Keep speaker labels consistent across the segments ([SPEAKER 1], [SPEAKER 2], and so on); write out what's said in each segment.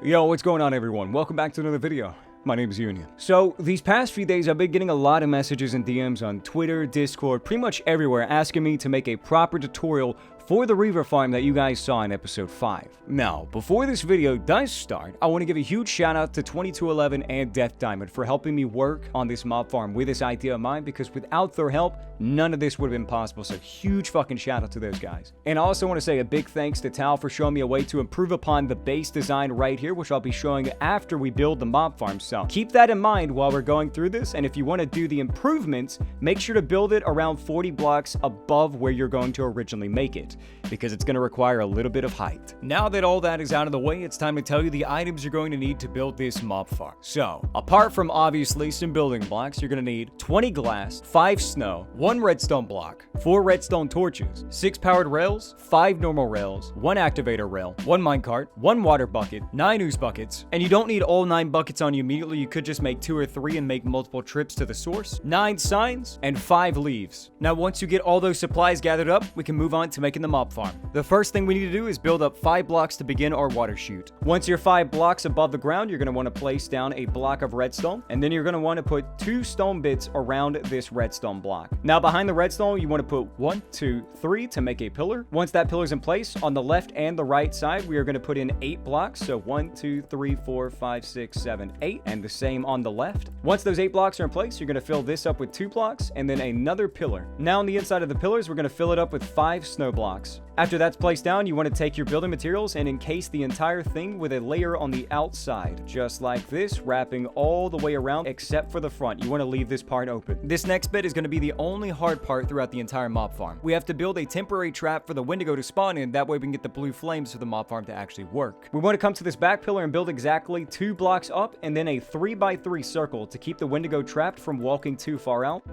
[SPEAKER 1] Yo, what's going on, everyone? Welcome back to another video. My name is Union. So, these past few days, I've been getting a lot of messages and DMs on Twitter, Discord, pretty much everywhere, asking me to make a proper tutorial for the Reaver farm that you guys saw in episode 5. Now, before this video does start, I want to give a huge shout out to 2211 and Death Diamond for helping me work on this mob farm with this idea of mine, because without their help, none of this would have been possible. So huge fucking shout out to those guys. And I also want to say a big thanks to Tal for showing me a way to improve upon the base design right here, which I'll be showing after we build the mob farm. So keep that in mind while we're going through this. And if you want to do the improvements, make sure to build it around 40 blocks above where you're going to originally make it, because it's going to require a little bit of height. Now that all that is out of the way, it's time to tell you the items you're going to need to build this mob farm. So, apart from obviously some building blocks, you're going to need 20 glass, 5 snow, 1 redstone block, 4 redstone torches, 6 powered rails, 5 normal rails, 1 activator rail, 1 minecart, 1 water bucket, 9 ooze buckets, and you don't need all 9 buckets on you immediately. You could just make 2 or 3 and make multiple trips to the source, 9 signs, and 5 leaves. Now, once you get all those supplies gathered up, we can move on to making the mob farm. The first thing we need to do is build up 5 blocks to begin our water chute. Once you're 5 blocks above the ground, you're going to want to place down a block of redstone, and then you're going to want to put 2 stone bits around this redstone block. Now, behind the redstone, you want to put 1, 2, 3 to make a pillar. Once that pillar's in place, on the left and the right side, we are going to put in 8 blocks. So 1, 2, 3, 4, 5, 6, 7, 8, and the same on the left. Once those 8 blocks are in place, you're going to fill this up with 2 blocks and then another pillar. Now, on the inside of the pillars, we're going to fill it up with 5 snow blocks. After that's placed down, you want to take your building materials and encase the entire thing with a layer on the outside, just like this, wrapping all the way around except for the front. You want to leave this part open. This next bit is going to be the only hard part throughout the entire mob farm. We have to build a temporary trap for the Wendigo to spawn in, that way we can get the blue flames for the mob farm to actually work. We want to come to this back pillar and build exactly 2 blocks up and then a 3x3 circle to keep the Wendigo trapped from walking too far out.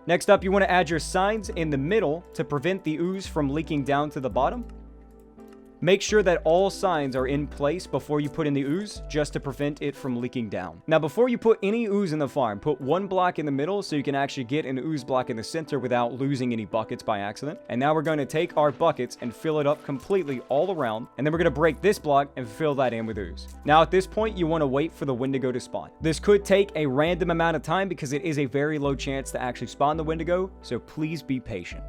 [SPEAKER 1] Next up, you want to add your signs in the middle to prevent the ooze from leaking down to the bottom. Make sure that all signs are in place before you put in the ooze, just to prevent it from leaking down. Now, before you put any ooze in the farm, put 1 block in the middle so you can actually get an ooze block in the center without losing any buckets by accident. And now we're going to take our buckets and fill it up completely all around. And then we're going to break this block and fill that in with ooze. Now, at this point, you want to wait for the Wendigo to spawn. This could take a random amount of time because it is a very low chance to actually spawn the Wendigo, so please be patient.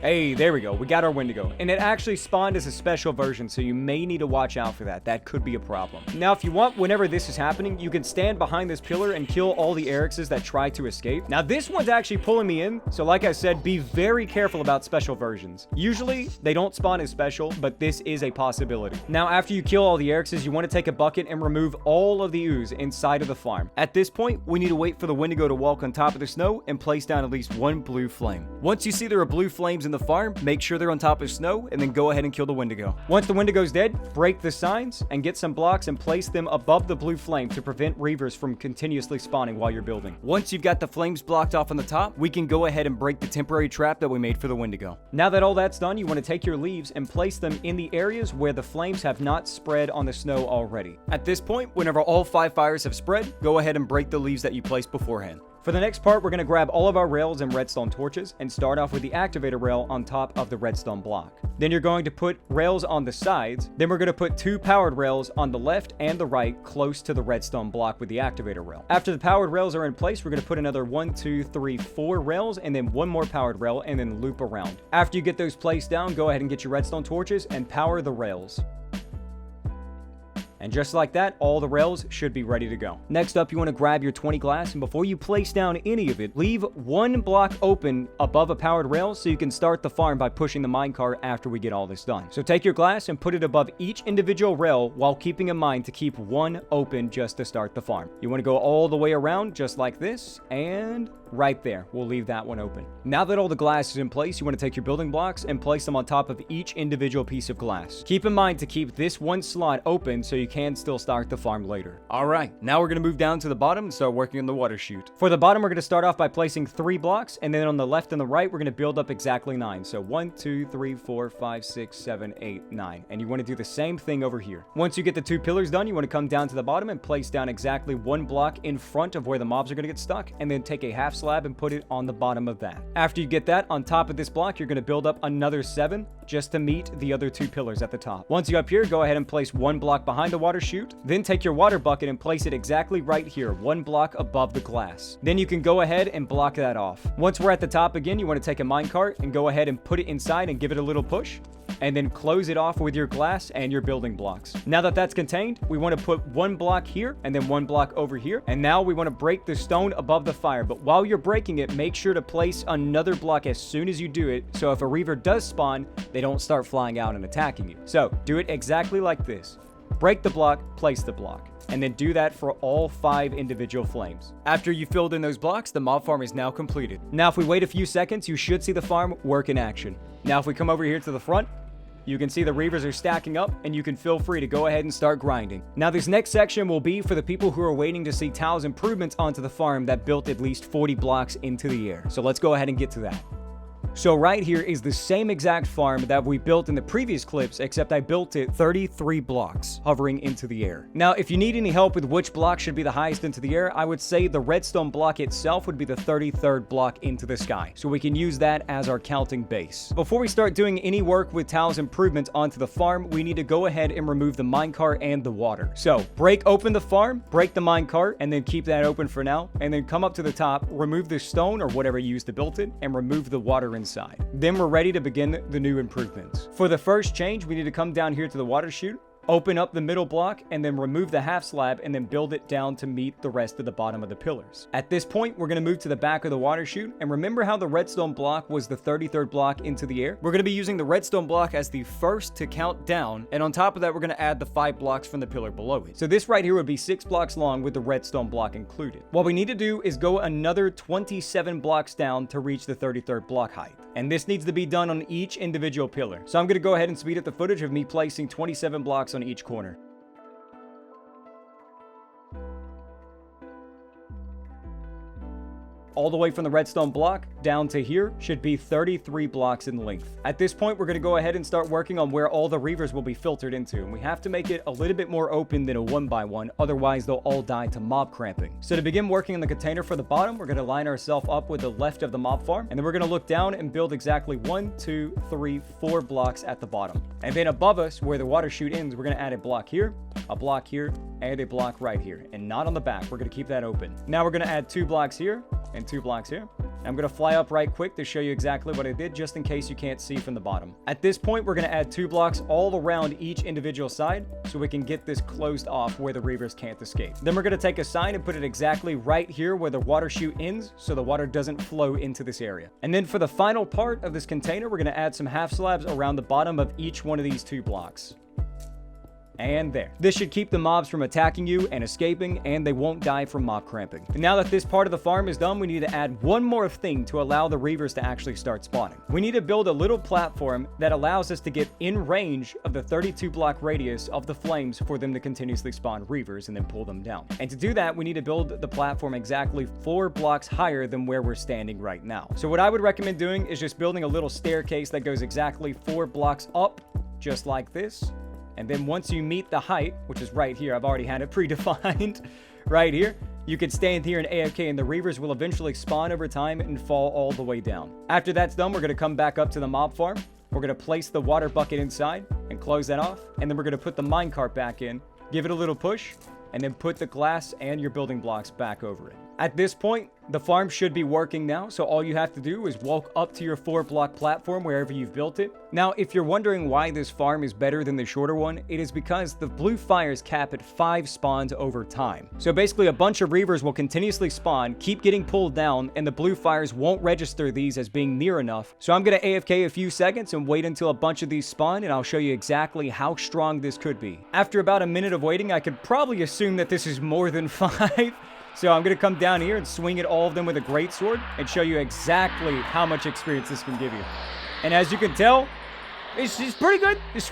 [SPEAKER 1] Hey, there we go. We got our Wendigo. And it actually spawned as a special version, so you may need to watch out for that. That could be a problem. Now, if you want, whenever this is happening, you can stand behind this pillar and kill all the Erixes that try to escape. Now, this one's actually pulling me in, so like I said, be very careful about special versions. Usually, they don't spawn as special, but this is a possibility. Now, after you kill all the Erixes, you want to take a bucket and remove all of the ooze inside of the farm. At this point, we need to wait for the Wendigo to walk on top of the snow and place down at least 1 blue flame. Once you see there are blue flames in the farm, make sure they're on top of snow and then go ahead and kill the Wendigo. Once the Wendigo's dead, break the signs and get some blocks and place them above the blue flame to prevent Reavers from continuously spawning while you're building. Once you've got the flames blocked off on the top, we can go ahead and break the temporary trap that we made for the Wendigo. Now that all that's done, you want to take your leaves and place them in the areas where the flames have not spread on the snow already. At this point, whenever all 5 fires have spread, go ahead and break the leaves that you placed beforehand. For the next part, we're going to grab all of our rails and redstone torches and start off with the activator rail on top of the redstone block. Then you're going to put rails on the sides. Then we're going to put 2 powered rails on the left and the right close to the redstone block with the activator rail. After the powered rails are in place, we're going to put another 1, 2, 3, 4 rails and then 1 more powered rail and then loop around. After you get those placed down, go ahead and get your redstone torches and power the rails. And just like that, all the rails should be ready to go. Next up, you want to grab your 20 glass, and before you place down any of it, leave 1 block open above a powered rail so you can start the farm by pushing the minecart after we get all this done. So take your glass and put it above each individual rail while keeping in mind to keep 1 open just to start the farm. You want to go all the way around just like this, and right there, we'll leave that one open. Now that all the glass is in place, you want to take your building blocks and place them on top of each individual piece of glass. Keep in mind to keep this 1 slot open so you can still start the farm later. Alright, now we're going to move down to the bottom and start working on the water chute. For the bottom, we're going to start off by placing 3 blocks, and then on the left and the right, we're going to build up exactly 9. So 1, 2, 3, 4, 5, 6, 7, 8, 9. And you want to do the same thing over here. Once you get the 2 pillars done, you want to come down to the bottom and place down exactly 1 block in front of where the mobs are going to get stuck, and then take a half slab and put it on the bottom of that. After you get that on top of this block, you're going to build up another 7 just to meet the other 2 pillars at the top. Once you're up here, go ahead and place 1 block behind the water chute. Then take your water bucket and place it exactly right here, 1 block above the glass. Then you can go ahead and block that off. Once we're at the top again, you want to take a minecart and go ahead and put it inside and give it a little push, and then close it off with your glass and your building blocks. Now that that's contained, we want to put 1 block here and then 1 block over here. And now we want to break the stone above the fire. But while you're breaking it, make sure to place another block as soon as you do it. So if a reaver does spawn, they don't start flying out and attacking you. So do it exactly like this. Break the block, place the block, and then do that for all 5 individual flames. After you filled in those blocks, the mob farm is now completed. Now if we wait a few seconds, you should see the farm work in action. Now if we come over here to the front, you can see the reavers are stacking up, and you can feel free to go ahead and start grinding. Now this next section will be for the people who are waiting to see Tal's improvements onto the farm that built at least 40 blocks into the air. So let's go ahead and get to that. So right here is the same exact farm that we built in the previous clips, except I built it 33 blocks hovering into the air. Now, if you need any help with which block should be the highest into the air, I would say the redstone block itself would be the 33rd block into the sky. So we can use that as our counting base. Before we start doing any work with Tal's improvements onto the farm, we need to go ahead and remove the minecart and the water. So break open the farm, break the minecart, and then keep that open for now. And then come up to the top, remove the stone or whatever you used to build it, and remove the water inside. Then we're ready to begin the new improvements. For the first change, we need to come down here to the water chute, open up the middle block, and then remove the half slab and then build it down to meet the rest of the bottom of the pillars. At this point, we're going to move to the back of the water chute, and remember how the redstone block was the 33rd block into the air? We're going to be using the redstone block as the first to count down, and on top of that, we're going to add the 5 blocks from the pillar below it. So this right here would be 6 blocks long with the redstone block included. What we need to do is go another 27 blocks down to reach the 33rd block height. And this needs to be done on each individual pillar. So I'm going to go ahead and speed up the footage of me placing 27 blocks on each corner. All the way from the redstone block down to here should be 33 blocks in length. At this point, we're going to go ahead and start working on where all the reavers will be filtered into, and we have to make it a little bit more open than a 1x1, otherwise they'll all die to mob cramping. So to begin working on the container for the bottom, we're going to line ourselves up with the left of the mob farm, and then we're going to look down and build exactly 1, 2, 3, 4 blocks at the bottom. And then above us, where the water chute ends, we're going to add a block here, and a block right here, and not on the back. We're going to keep that open. Now we're going to add 2 blocks here and 2 blocks here. I'm going to fly up right quick to show you exactly what I did, just in case you can't see from the bottom. At this point, we're going to add 2 blocks all around each individual side so we can get this closed off where the reavers can't escape. Then we're going to take a sign and put it exactly right here where the water chute ends so the water doesn't flow into this area. And then for the final part of this container, we're going to add some half slabs around the bottom of each one of these 2 blocks. And there. This should keep the mobs from attacking you and escaping, and they won't die from mob cramping. And now that this part of the farm is done, we need to add one more thing to allow the reavers to actually start spawning. We need to build a little platform that allows us to get in range of the 32 block radius of the flames for them to continuously spawn reavers and then pull them down. And to do that, we need to build the platform exactly 4 blocks higher than where we're standing right now. So what I would recommend doing is just building a little staircase that goes exactly 4 blocks up, just like this. And then once you meet the height, which is right here, I've already had it predefined right here, you can stand here and AFK, and the reavers will eventually spawn over time and fall all the way down. After that's done, we're going to come back up to the mob farm. We're going to place the water bucket inside and close that off. And then we're going to put the minecart back in, give it a little push, and then put the glass and your building blocks back over it. At this point, the farm should be working now, so all you have to do is walk up to your 4 block platform wherever you've built it. Now, if you're wondering why this farm is better than the shorter one, it is because the blue fires cap at 5 spawns over time. So basically, a bunch of reavers will continuously spawn, keep getting pulled down, and the blue fires won't register these as being near enough. So I'm going to AFK a few seconds and wait until a bunch of these spawn, and I'll show you exactly how strong this could be. After about a minute of waiting, I could probably assume that this is more than 5. So I'm going to come down here and swing at all of them with a greatsword and show you exactly how much experience this can give you. And as you can tell, it's pretty good. It's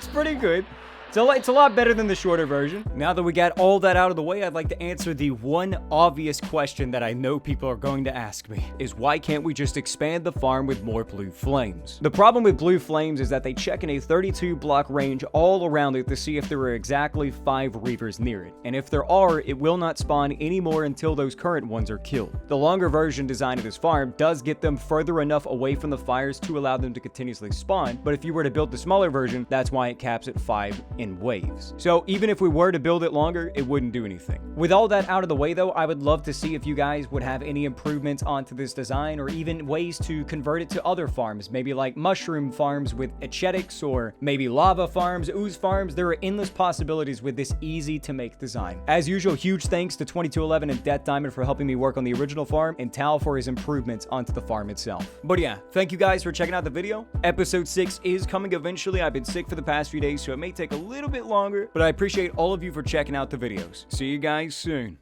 [SPEAKER 1] pretty good. So it's a lot better than the shorter version. Now that we got all that out of the way, I'd like to answer the one obvious question that I know people are going to ask me, is why can't we just expand the farm with more blue flames? The problem with blue flames is that they check in a 32 block range all around it to see if there are exactly 5 reavers near it. And if there are, it will not spawn anymore until those current ones are killed. The longer version design of this farm does get them further enough away from the fires to allow them to continuously spawn, but if you were to build the smaller version, that's why it caps at 5 in waves. So even if we were to build it longer, it wouldn't do anything. With all that out of the way though, I would love to see if you guys would have any improvements onto this design, or even ways to convert it to other farms, maybe like mushroom farms with achetics, or maybe lava farms, ooze farms. There are endless possibilities with this easy to make design. As usual, huge thanks to 2211 and Death Diamond for helping me work on the original farm, and Tal for his improvements onto the farm itself. But yeah, thank you guys for checking out the video. Episode 6 is coming eventually. I've been sick for the past few days, so it may take a little bit longer, but I appreciate all of you for checking out the videos. See you guys soon.